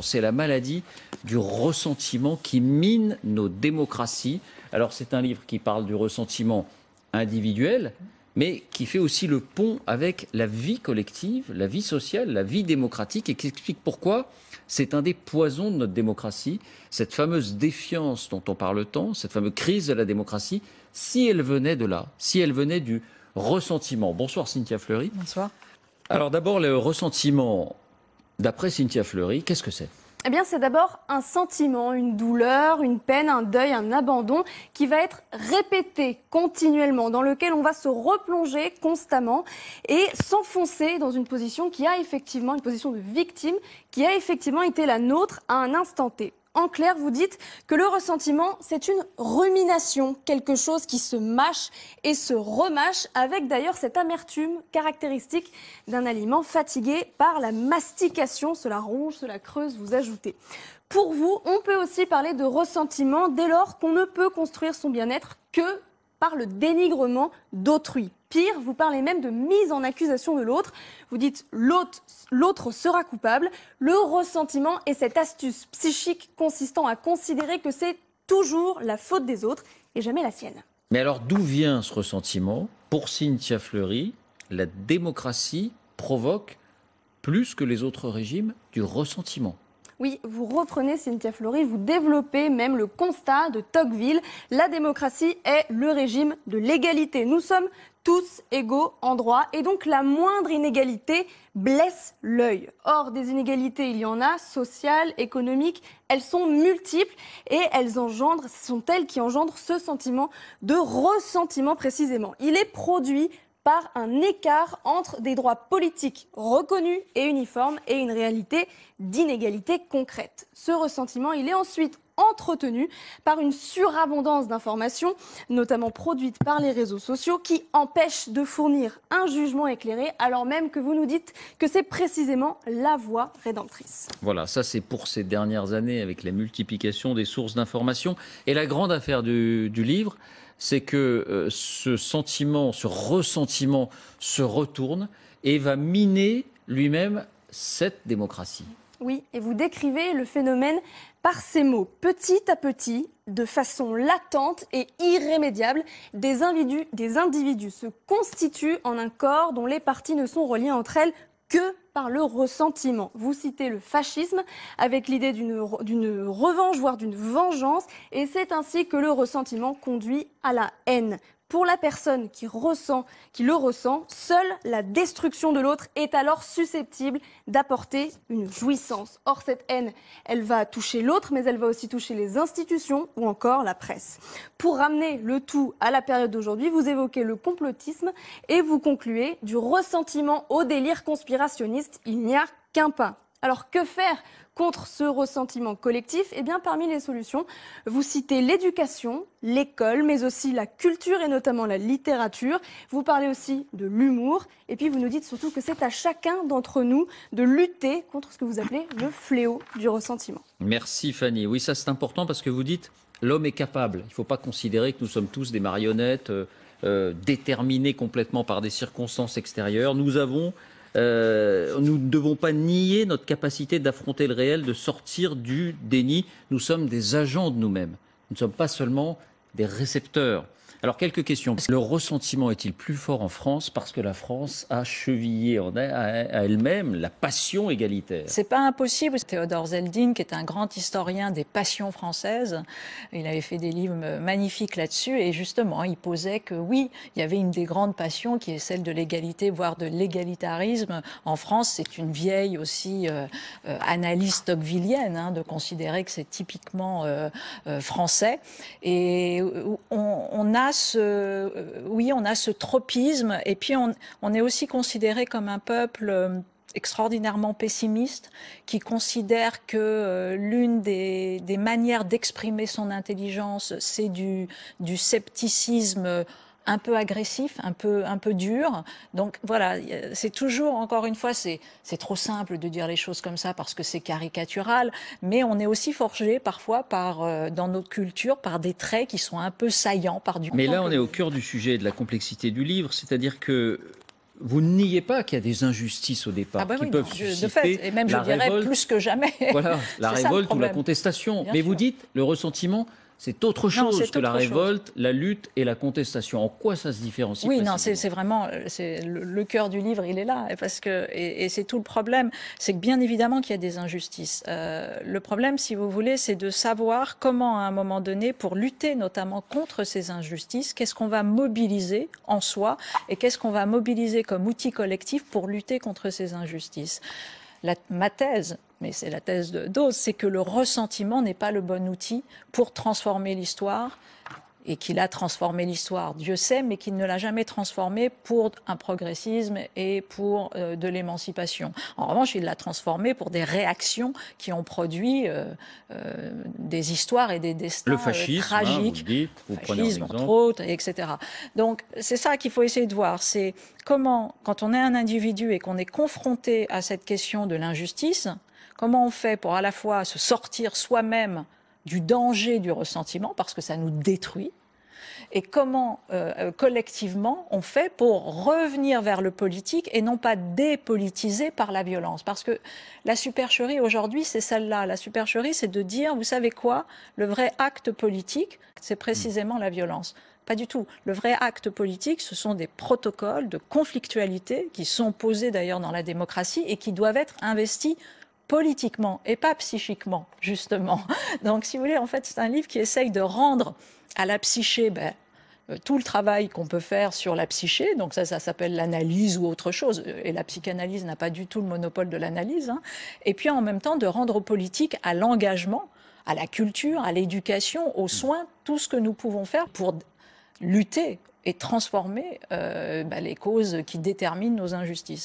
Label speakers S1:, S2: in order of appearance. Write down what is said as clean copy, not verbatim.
S1: C'est la maladie du ressentiment qui mine nos démocraties. Alors c'est un livre qui parle du ressentiment individuel, mais qui fait aussi le pont avec la vie collective, la vie sociale, la vie démocratique, et qui explique pourquoi c'est un des poisons de notre démocratie, cette fameuse défiance dont on parle tant, cette fameuse crise de la démocratie, si elle venait de là, si elle venait du ressentiment. Bonsoir Cynthia Fleury.
S2: Bonsoir.
S1: Alors d'abord, le ressentiment, d'après Cynthia Fleury, qu'est-ce que c'est ?
S3: Eh bien, c'est d'abord un sentiment, une douleur, une peine, un deuil, un abandon qui va être répété continuellement, dans lequel on va se replonger constamment et s'enfoncer dans une position qui a effectivement, une position de victime, qui a effectivement été la nôtre à un instant T. En clair, vous dites que le ressentiment, c'est une rumination, quelque chose qui se mâche et se remâche, avec d'ailleurs cette amertume caractéristique d'un aliment fatigué par la mastication. Cela ronge, cela creuse, vous ajoutez. Pour vous, on peut aussi parler de ressentiment dès lors qu'on ne peut construire son bien-être que par le dénigrement d'autrui. Pire, vous parlez même de mise en accusation de l'autre. Vous dites l'autre sera coupable. Le ressentiment est cette astuce psychique consistant à considérer que c'est toujours la faute des autres et jamais la sienne.
S1: Mais alors d'où vient ce ressentiment ? Pour Cynthia Fleury, la démocratie provoque plus que les autres régimes du ressentiment.
S3: Oui, vous reprenez Cynthia Fleury, vous développez même le constat de Tocqueville. La démocratie est le régime de l'égalité. Nous sommes tous égaux en droit et donc la moindre inégalité blesse l'œil. Or, des inégalités, il y en a, sociales, économiques, elles sont multiples et ce sont elles qui engendrent ce sentiment de ressentiment précisément. Il est produit par un écart entre des droits politiques reconnus et uniformes et une réalité d'inégalité concrète. Ce ressentiment, il est ensuite entretenu par une surabondance d'informations, notamment produites par les réseaux sociaux, qui empêchent de fournir un jugement éclairé, alors même que vous nous dites que c'est précisément la voie rédemptrice.
S1: Voilà, ça c'est pour ces dernières années avec la multiplication des sources d'informations. Et la grande affaire du livre, c'est que ce sentiment, ce ressentiment se retourne et va miner lui-même cette démocratie.
S3: Oui, et vous décrivez le phénomène par ces mots. Petit à petit, de façon latente et irrémédiable, des individus se constituent en un corps dont les parties ne sont reliées entre elles que par le ressentiment. Vous citez le fascisme avec l'idée d'une revanche, voire d'une vengeance, et c'est ainsi que le ressentiment conduit à la haine. Pour la personne qui le ressent, seule la destruction de l'autre est alors susceptible d'apporter une jouissance. Or, cette haine, elle va toucher l'autre, mais elle va aussi toucher les institutions ou encore la presse. Pour ramener le tout à la période d'aujourd'hui, vous évoquez le complotisme et vous concluez du ressentiment au délire conspirationniste, il n'y a qu'un pas. Alors, que faire contre ce ressentiment collectif? Eh bien, parmi les solutions, vous citez l'éducation, l'école, mais aussi la culture et notamment la littérature. Vous parlez aussi de l'humour. Et puis, vous nous dites surtout que c'est à chacun d'entre nous de lutter contre ce que vous appelez le fléau du ressentiment.
S1: Merci Fanny. Oui, ça c'est important parce que vous dites l'homme est capable. Il ne faut pas considérer que nous sommes tous des marionnettes déterminées complètement par des circonstances extérieures. Nous ne devons pas nier notre capacité d'affronter le réel, de sortir du déni. Nous sommes des agents de nous-mêmes. Nous ne sommes pas seulement des récepteurs. Alors, quelques questions. Le ressentiment est-il plus fort en France parce que la France a chevillé à elle-même la passion égalitaire?
S2: C'est pas impossible. Théodore Zeldin, qui est un grand historien des passions françaises, il avait fait des livres magnifiques là-dessus et justement, il posait que oui, il y avait une des grandes passions qui est celle de l'égalité, voire de l'égalitarisme. En France, c'est une vieille aussi analyse tocquevillienne, de considérer que c'est typiquement français. Et on a ce tropisme et puis on est aussi considéré comme un peuple extraordinairement pessimiste qui considère que l'une des manières d'exprimer son intelligence, c'est du scepticisme un peu agressif, un peu dur. Donc voilà, c'est toujours, encore une fois, c'est trop simple de dire les choses comme ça parce que c'est caricatural, mais on est aussi forgé parfois dans notre culture par des traits qui sont un peu saillants.
S1: Mais là, on est au cœur du sujet, de la complexité du livre, c'est-à-dire que vous ne niez pas qu'il y a des injustices au départ
S2: Ah bah
S1: qui
S2: oui,
S1: peuvent
S2: non,
S1: susciter
S2: de fait, et même je
S1: la
S2: dirais
S1: révolte,
S2: plus que jamais.
S1: voilà, la
S2: C'est ça, le
S1: révolte ou la
S2: problème.
S1: contestation.
S2: Bien
S1: Mais
S2: sûr.
S1: vous dites, le ressentiment, c'est autre chose
S2: c'est
S1: que la
S2: autre chose.
S1: révolte, la lutte et la contestation. En quoi ça se différencie
S2: Oui, non,
S1: précisément?
S2: c'est vraiment le cœur du livre, il est là, parce que et c'est tout le problème, c'est que bien évidemment qu'il y a des injustices. Le problème, si vous voulez, c'est de savoir comment, à un moment donné, pour lutter notamment contre ces injustices, qu'est-ce qu'on va mobiliser en soi et qu'est-ce qu'on va mobiliser comme outil collectif pour lutter contre ces injustices. Ma thèse, mais c'est la thèse d'autres, c'est que le ressentiment n'est pas le bon outil pour transformer l'histoire, et qu'il a transformé l'histoire, Dieu sait, mais qu'il ne l'a jamais transformé pour un progressisme et pour de l'émancipation. En revanche, il l'a transformé pour des réactions qui ont produit des histoires et des destins
S1: Le fascisme,
S2: tragiques.
S1: vous le dites, vous prenez un
S2: Fascisme,
S1: exemple.
S2: entre autres, etc. Donc, c'est ça qu'il faut essayer de voir. C'est comment, quand on est un individu et qu'on est confronté à cette question de l'injustice, comment on fait pour à la fois se sortir soi-même du danger du ressentiment, parce que ça nous détruit, et comment collectivement on fait pour revenir vers le politique et non pas dépolitiser par la violence. Parce que la supercherie aujourd'hui, c'est celle-là. La supercherie, c'est de dire, vous savez quoi, le vrai acte politique, c'est précisément la violence. Pas du tout. Le vrai acte politique, ce sont des protocoles de conflictualité qui sont posés d'ailleurs dans la démocratie et qui doivent être investis politiquement et pas psychiquement, justement. Donc, si vous voulez, en fait, c'est un livre qui essaye de rendre à la psyché tout le travail qu'on peut faire sur la psyché, donc ça s'appelle l'analyse ou autre chose, et la psychanalyse n'a pas du tout le monopole de l'analyse, hein. Et puis en même temps de rendre au politique, à l'engagement, à la culture, à l'éducation, aux soins, tout ce que nous pouvons faire pour lutter et transformer les causes qui déterminent nos injustices.